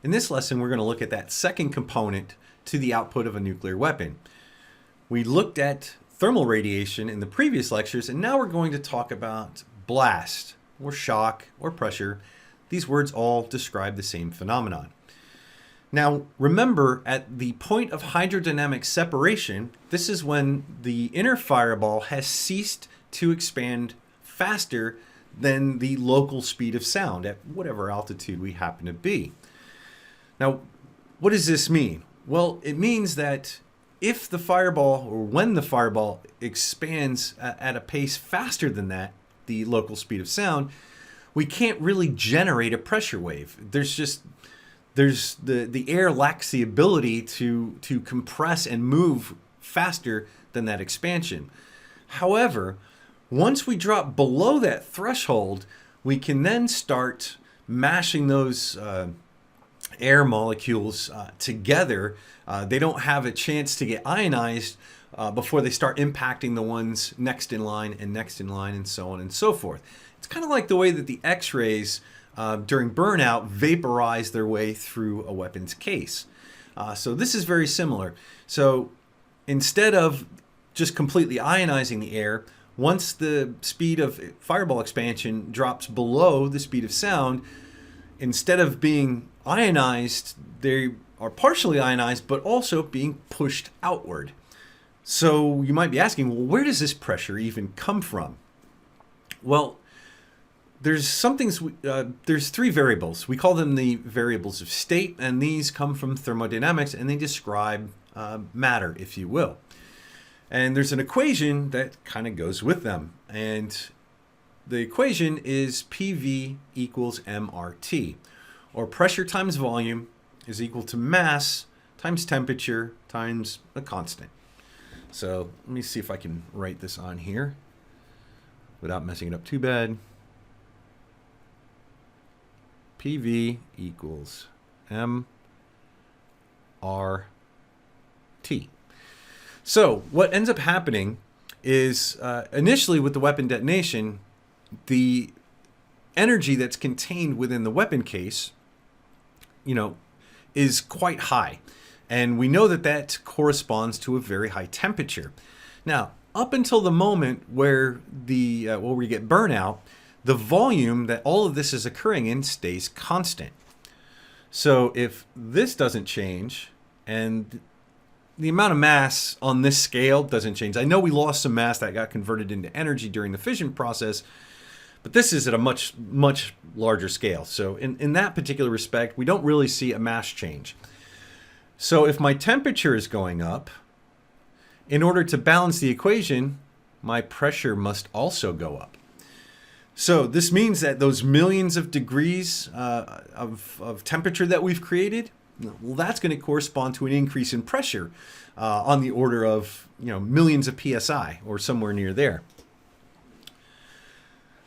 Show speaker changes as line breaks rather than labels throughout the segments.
In this lesson, we're going to look at that second component to the output of a nuclear weapon. We looked at thermal radiation in the previous lectures, and now we're going to talk about blast, or shock, or pressure. These words all describe the same phenomenon. Now, remember, at the point of hydrodynamic separation, this is when the inner fireball has ceased to expand faster than the local speed of sound at whatever altitude we happen to be. Now, what does this mean? Well, it means that if the fireball, or when the fireball expands at a pace faster than that, the local speed of sound, we can't really generate a pressure wave. The air lacks the ability to compress and move faster than that expansion. However, once we drop below that threshold, we can then start mashing those air molecules together. They don't have a chance to get ionized before they start impacting the ones next in line and so on and so forth. It's kind of like the way that the X-rays during burnout vaporize their way through a weapon's case. So this is very similar. So instead of just completely ionizing the air, once the speed of fireball expansion drops below the speed of sound, instead of being ionized, they are partially ionized, but also being pushed outward. So you might be asking, well, where does this pressure even come from? Well, there's three variables. We call them the variables of state, and these come from thermodynamics, and they describe matter, if you will. And there's an equation that kind of goes with them. And the equation is PV equals MRT, or pressure times volume is equal to mass times temperature times a constant. So let me see if I can write this on here without messing it up too bad. PV equals MRT. So what ends up happening is initially with the weapon detonation, the energy that's contained within the weapon case, is quite high. And we know that that corresponds to a very high temperature. Now, up until the moment where we get burnout, the volume that all of this is occurring in stays constant. So if this doesn't change and the amount of mass on this scale doesn't change, I know we lost some mass that got converted into energy during the fission process, but this is at a much, much larger scale. So in that particular respect, we don't really see a mass change. So if my temperature is going up, in order to balance the equation, my pressure must also go up. So this means that those millions of degrees of temperature that we've created, well, that's going to correspond to an increase in pressure on the order of millions of psi or somewhere near there.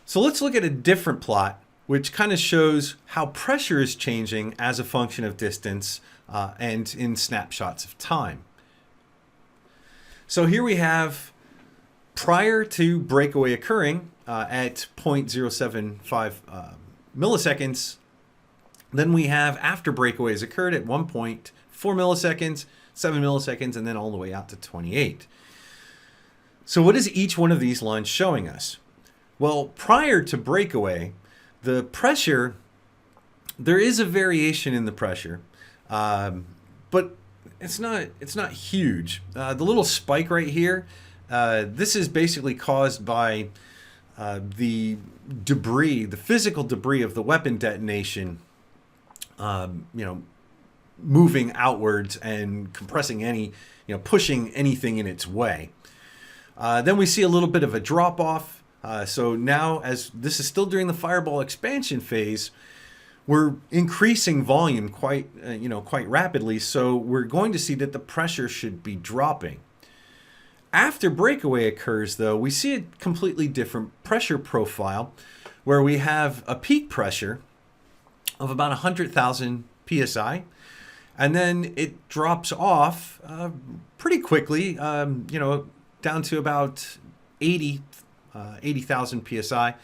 So let's look at a different plot which kind of shows how pressure is changing as a function of distance and in snapshots of time. So here we have prior to breakaway occurring at 0.075 milliseconds. Then we have after breakaway has occurred at 1.4 milliseconds, 7 milliseconds, and then all the way out to 28. So what is each one of these lines showing us? Well, prior to breakaway, the pressure, there is a variation in the pressure, but it's not huge. The little spike right here, this is basically caused by the debris, the physical debris of the weapon detonation, moving outwards and compressing pushing anything in its way. Then we see a little bit of a drop off. So now, as this is still during the fireball expansion phase, we're increasing volume quite rapidly. So we're going to see that the pressure should be dropping. After breakaway occurs, though, we see a completely different pressure profile where we have a peak pressure of about 100,000 psi, and then it drops off pretty quickly, down to about 80,000 psi.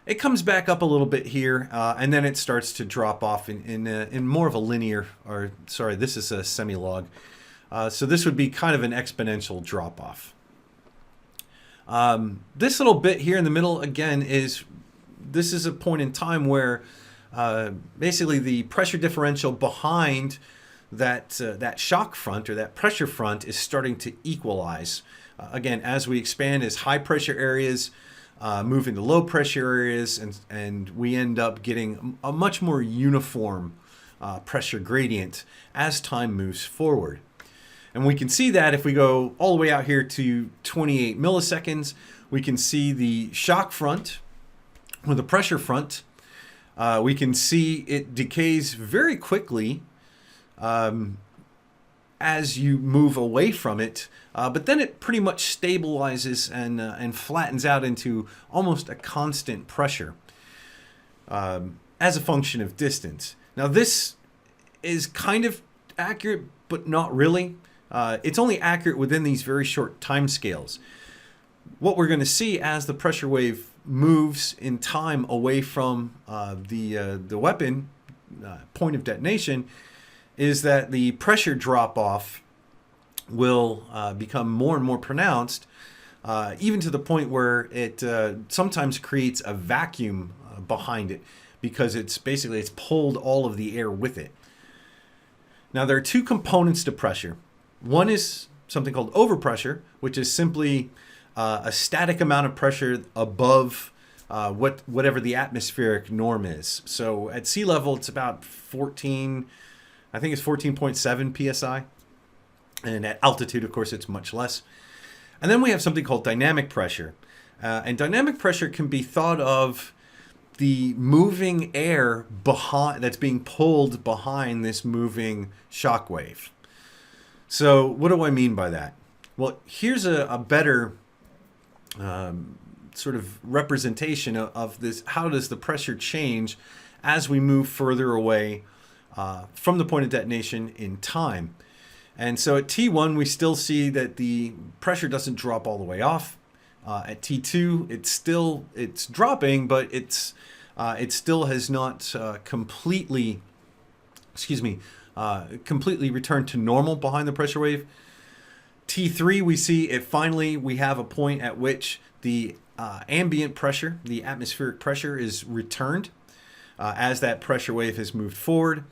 It comes back up a little bit here, and then it starts to drop off in more of a linear, or sorry, this is a semi-log. So this would be kind of an exponential drop off. This little bit here in the middle, again, this is a point in time where basically the pressure differential behind that shock front or that pressure front is starting to equalize. Again, as we expand, as high pressure areas move into low pressure areas, and we end up getting a much more uniform pressure gradient as time moves forward. And we can see that if we go all the way out here to 28 milliseconds, we can see the shock front or the pressure front. We can see it decays very quickly as you move away from it, but then it pretty much stabilizes and flattens out into almost a constant pressure as a function of distance. Now this is kind of accurate, but not really. It's only accurate within these very short time scales. What we're going to see as the pressure wave moves in time away from the weapon point of detonation is that the pressure drop off will become more and more pronounced, even to the point where it sometimes creates a vacuum behind it, because it's pulled all of the air with it. Now there are two components to pressure. One is something called overpressure, which is simply a static amount of pressure above whatever the atmospheric norm is. So at sea level, it's about 14.7 psi. And at altitude, of course, it's much less. And then we have something called dynamic pressure. And dynamic pressure can be thought of the moving air that's being pulled behind this moving shock wave. So what do I mean by that? Well, here's a better sort of representation of this. How does the pressure change as we move further away from the point of detonation in time? And so at T1, we still see that the pressure doesn't drop all the way off. At T2, it's dropping, but it still has not completely returned to normal behind the pressure wave. T3, we have a point at which the ambient pressure, the atmospheric pressure, is returned as that pressure wave has moved forward.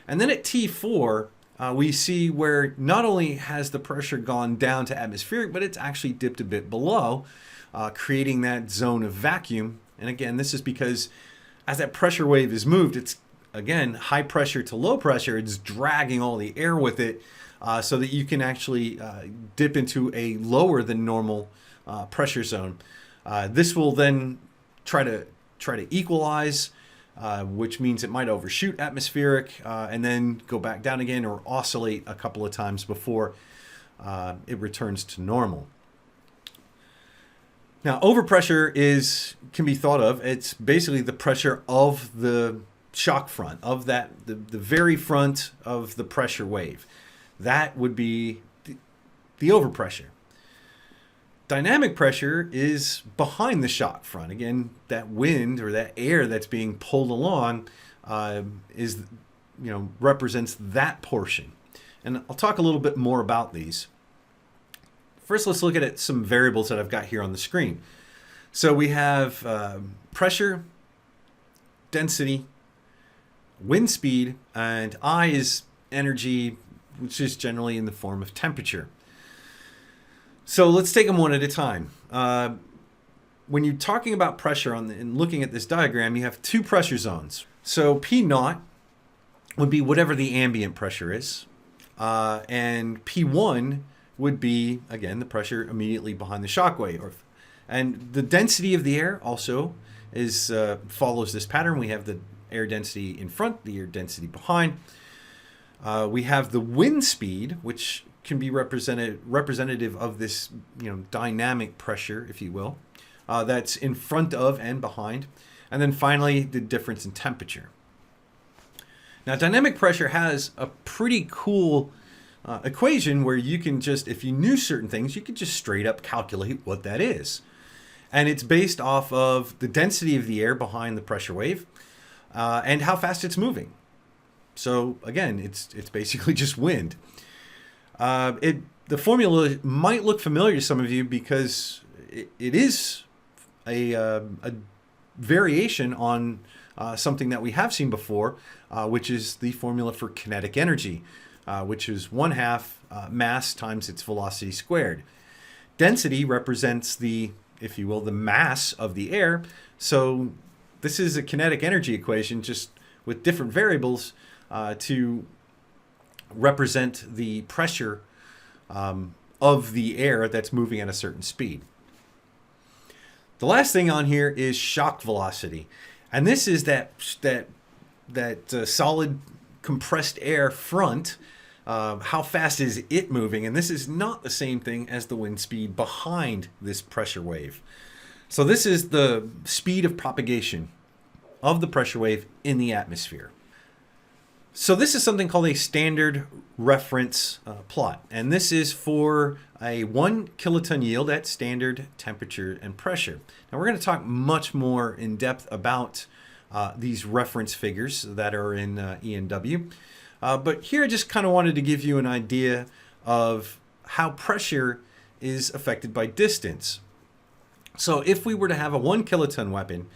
And then at T4, we see where not only has the pressure gone down to atmospheric, but it's actually dipped a bit below, creating that zone of vacuum. And again, this is because as that pressure wave is moved, it's again high pressure to low pressure. It's dragging all the air with it, so that you can actually dip into a lower than normal pressure zone. This will then try to equalize, which means it might overshoot atmospheric and then go back down again, or oscillate a couple of times before it returns to normal. Now, overpressure can be thought of, it's basically the pressure of the shock front, of the very front of the pressure wave. That would be the overpressure. Dynamic pressure is behind the shock front. Again, that wind or that air that's being pulled along represents that portion. And I'll talk a little bit more about these. First, let's look at some variables that I've got here on the screen. So we have pressure, density, wind speed, and I is energy, which is generally in the form of temperature. So let's take them one at a time. When you're talking about pressure and looking at this diagram, you have two pressure zones. So P naught would be whatever the ambient pressure is, and P1 would be, again, the pressure immediately behind the shock wave. And the density of the air also follows this pattern. We have the air density in front, the air density behind. We have the wind speed, which can be representative of this, dynamic pressure, if you will, that's in front of and behind. And then finally, the difference in temperature. Now, dynamic pressure has a pretty cool equation where you can just, if you knew certain things, you could just straight up calculate what that is. And it's based off of the density of the air behind the pressure wave and how fast it's moving. So again, it's basically just wind. The formula might look familiar to some of you because it is a variation on something that we have seen before, which is the formula for kinetic energy, which is 1/2 mass times its velocity squared. Density represents the, if you will, the mass of the air. So this is a kinetic energy equation just with different variables to represent the pressure of the air that's moving at a certain speed. The last thing on here is shock velocity. And this is that solid compressed air front. How fast is it moving? And this is not the same thing as the wind speed behind this pressure wave. So this is the speed of propagation of the pressure wave in the atmosphere. So this is something called a standard reference plot. And this is for a 1 kiloton yield at standard temperature and pressure. Now we're going to talk much more in depth about these reference figures that are in ENW. But here I just kind of wanted to give you an idea of how pressure is affected by distance. So if we were to have a 1 kiloton weapon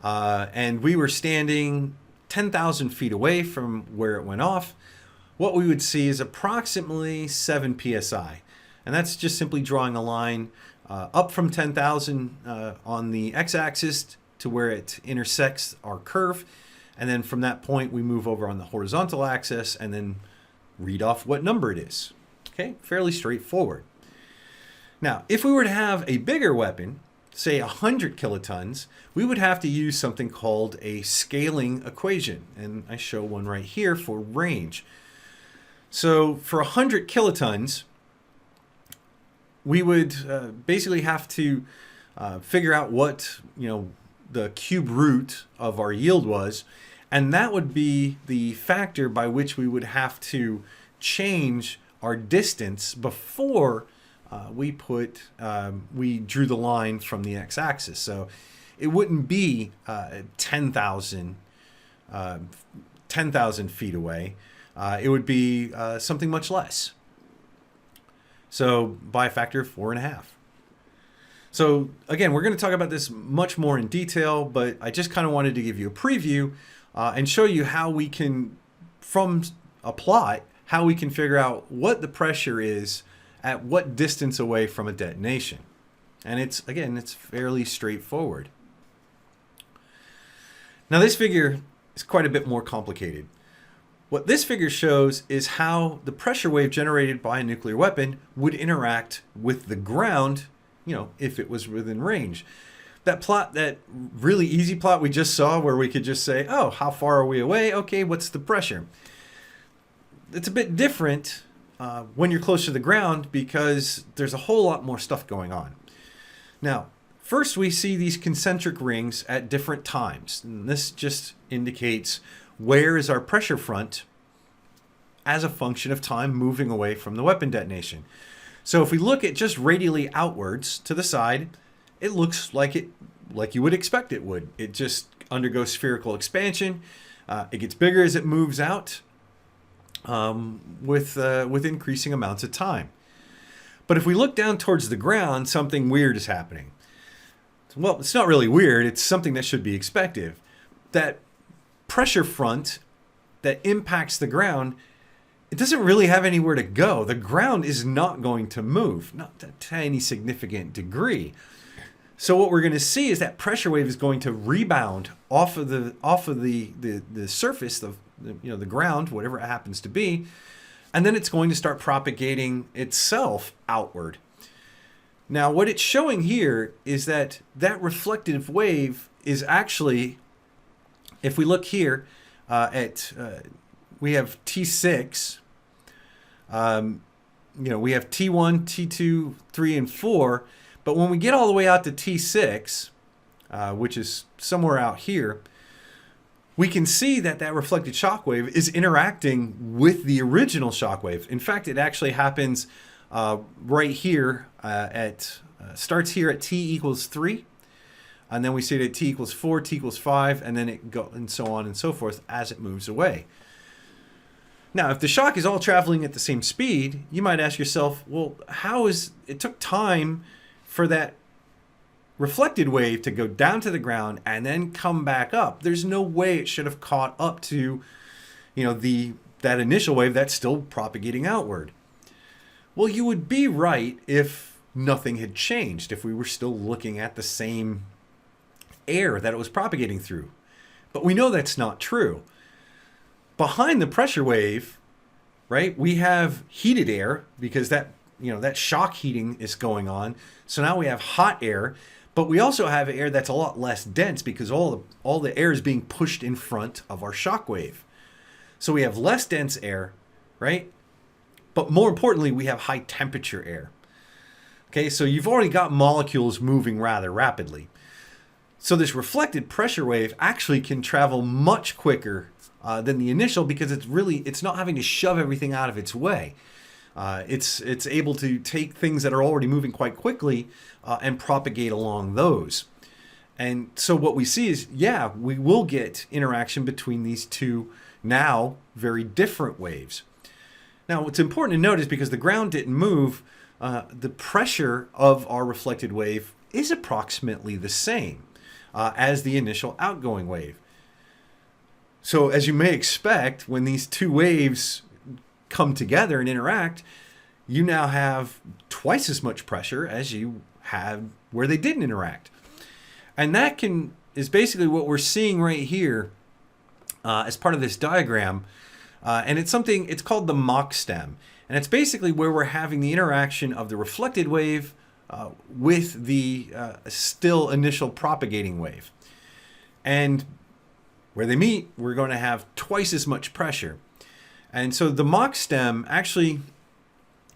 and we were standing 10,000 feet away from where it went off, what we would see is approximately 7 psi. And that's just simply drawing a line up from 10,000 on the x-axis to where it intersects our curve. And then from that point, we move over on the horizontal axis and then read off what number it is. Okay, fairly straightforward. Now, if we were to have a bigger weapon, say 100 kilotons, we would have to use something called a scaling equation. And I show one right here for range. So for 100 kilotons, we would basically have to figure out what, the cube root of our yield was. And that would be the factor by which we would have to change our distance before we drew the line from the x-axis. So it wouldn't be 10,000 feet away. It would be something much less. So by a factor of 4.5. So again, we're going to talk about this much more in detail, but I just kind of wanted to give you a preview and show you how we can, from a plot, how we can figure out what the pressure is at what distance away from a detonation. And it's fairly straightforward. Now this figure is quite a bit more complicated. What this figure shows is how the pressure wave generated by a nuclear weapon would interact with the ground, if it was within range. That plot, that really easy plot we just saw where we could just say, oh, how far are we away? Okay, what's the pressure? It's a bit different when you're close to the ground because there's a whole lot more stuff going on. Now, first we see these concentric rings at different times. And this just indicates where is our pressure front as a function of time moving away from the weapon detonation. So if we look at just radially outwards to the side, it looks like you would expect it would. It just undergoes spherical expansion. It gets bigger as it moves out with increasing amounts of time. But if we look down towards the ground, something weird is happening. Well, it's not really weird. It's something that should be expected. That pressure front that impacts the ground, it doesn't really have anywhere to go. The ground is not going to move, not to any significant degree. So what we're going to see is that pressure wave is going to rebound off of the surface of the ground, whatever it happens to be, and then it's going to start propagating itself outward. Now, what it's showing here is that reflective wave is actually, if we look here we have T6, we have T1, T2, 3, and 4, but when we get all the way out to T6, which is somewhere out here, we can see that reflected shock wave is interacting with the original shock wave. In fact, it actually happens right here starts here at t equals 3. And then we see that t equals 4, t equals 5, and then it go and so on and so forth as it moves away. Now, if the shock is all traveling at the same speed, you might ask yourself, well, how is it took time for that reflected wave to go down to the ground and then come back up? There's no way it should have caught up to, that initial wave that's still propagating outward. Well, you would be right if nothing had changed, if we were still looking at the same air that it was propagating through. But we know that's not true. Behind the pressure wave, right, we have heated air because that shock heating is going on. So now we have hot air, but we also have air that's a lot less dense because all the air is being pushed in front of our shock wave. So we have less dense air, right? But more importantly, we have high temperature air. Okay, so you've already got molecules moving rather rapidly. So this reflected pressure wave actually can travel much quicker than the initial because it's not having to shove everything out of its way. It's able to take things that are already moving quite quickly and propagate along those. And so what we see is, we will get interaction between these two now very different waves. Now, what's important to note is because the ground didn't move, the pressure of our reflected wave is approximately the same as the initial outgoing wave. So as you may expect, when these two waves come together and interact, you now have twice as much pressure as you had where they didn't interact. And that is basically what we're seeing right here as part of this diagram. And it's called the Mach stem. And it's basically where we're having the interaction of the reflected wave with the still initial propagating wave. And where they meet, we're going to have twice as much pressure. And so the Mach stem actually,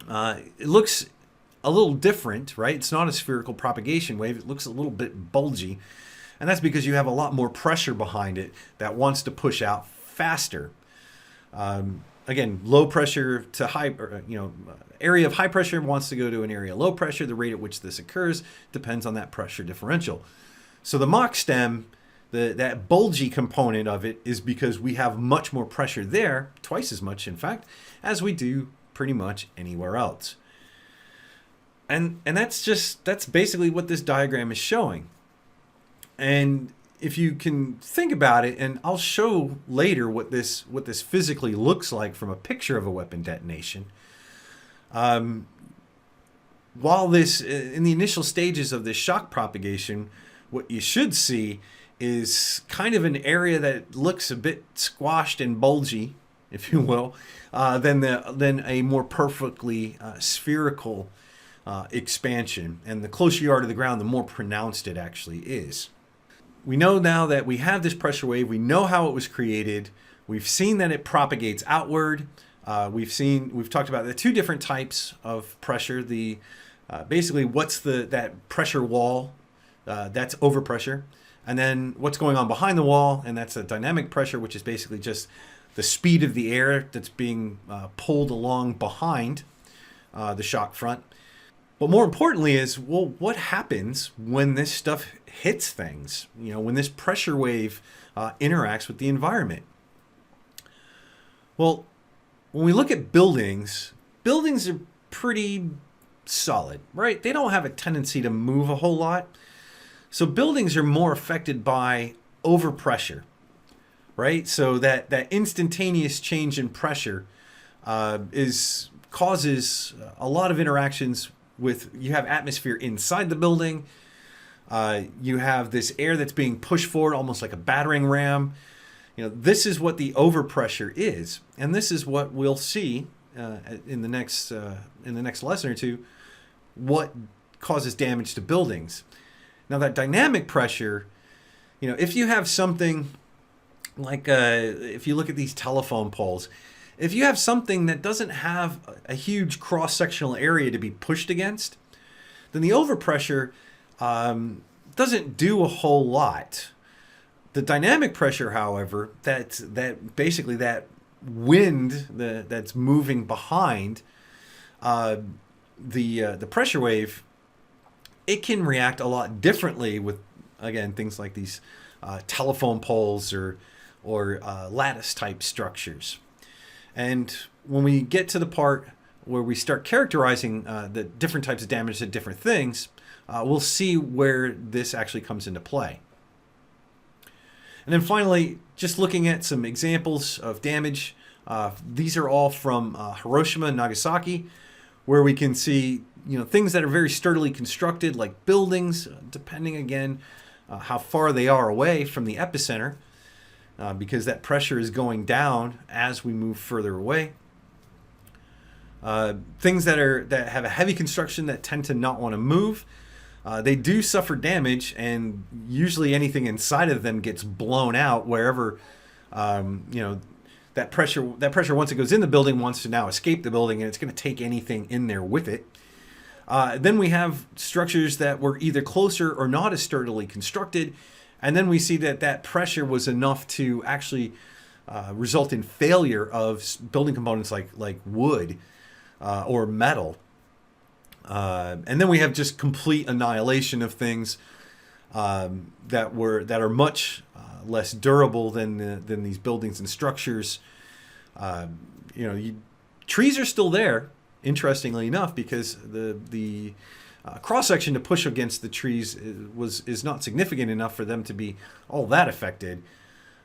it looks a little different, right? It's not a spherical propagation wave. It looks a little bit bulgy. And that's because you have a lot more pressure behind it that wants to push out faster. Again, low pressure to high, area of high pressure wants to go to an area of low pressure. The rate at which this occurs depends on that pressure differential. So the Mach stem, that bulgy component of it is because we have much more pressure there, twice as much, in fact, as we do pretty much anywhere else. And that's basically what this diagram is showing. And if you can think about it, and I'll show later what this physically looks like from a picture of a weapon detonation. While this, in the initial stages of this shock propagation, what you should see is kind of an area that looks a bit squashed and bulgy, if you will, than a more perfectly spherical expansion. And the closer you are to the ground, the more pronounced it actually is. We know now that we have this pressure wave. We know how it was created. We've seen that it propagates outward. We've talked about the two different types of pressure. Basically what's that pressure wall, that's overpressure. And then what's going on behind the wall, and that's a dynamic pressure, which is basically just the speed of the air that's being pulled along behind the shock front. But more importantly is, well, what happens when this stuff hits things? When this pressure wave interacts with the environment? Well, when we look at buildings are pretty solid, right? They don't have a tendency to move a whole lot. So buildings are more affected by overpressure, right? So that instantaneous change in pressure causes a lot of interactions you have atmosphere inside the building. You have this air that's being pushed forward almost like a battering ram. This is what the overpressure is, and this is what we'll see in the next lesson or two. What causes damage to buildings? Now that dynamic pressure, if you have something like if you look at these telephone poles, if you have something that doesn't have a huge cross-sectional area to be pushed against, then the overpressure doesn't do a whole lot. The dynamic pressure, however, that basically that wind that's moving behind, the pressure wave, it can react a lot differently with, again, things like these telephone poles or lattice type structures. And when we get to the part where we start characterizing the different types of damage to different things, we'll see where this actually comes into play. And then finally, just looking at some examples of damage. These are all from Hiroshima and Nagasaki, where we can see things that are very sturdily constructed, like buildings, depending again how far they are away from the epicenter, because that pressure is going down as we move further away. Things that have a heavy construction that tend to not want to move, they do suffer damage, and usually anything inside of them gets blown out wherever that pressure once it goes in the building wants to now escape the building, and it's going to take anything in there with it. Then we have structures that were either closer or not as sturdily constructed, and then we see that pressure was enough to actually result in failure of building components like wood or metal. And then we have just complete annihilation of things that are much less durable than these buildings and structures. Trees are still there, interestingly enough, because the cross section to push against the trees is not significant enough for them to be all that affected.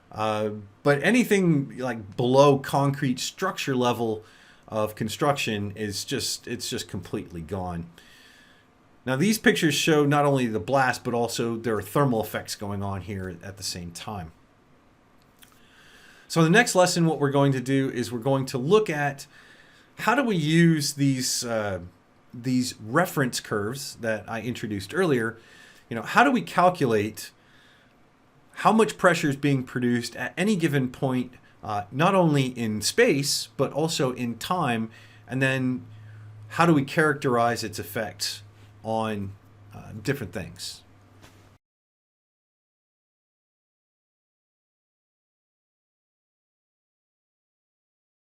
But anything like below concrete structure level of construction it's just completely gone. Now these pictures show not only the blast, but also there are thermal effects going on here at the same time. So the next lesson, what we're going to do is we're going to look at how do we use these reference curves that I introduced earlier. How do we calculate how much pressure is being produced at any given point, not only in space, but also in time, and then how do we characterize its effects on different things.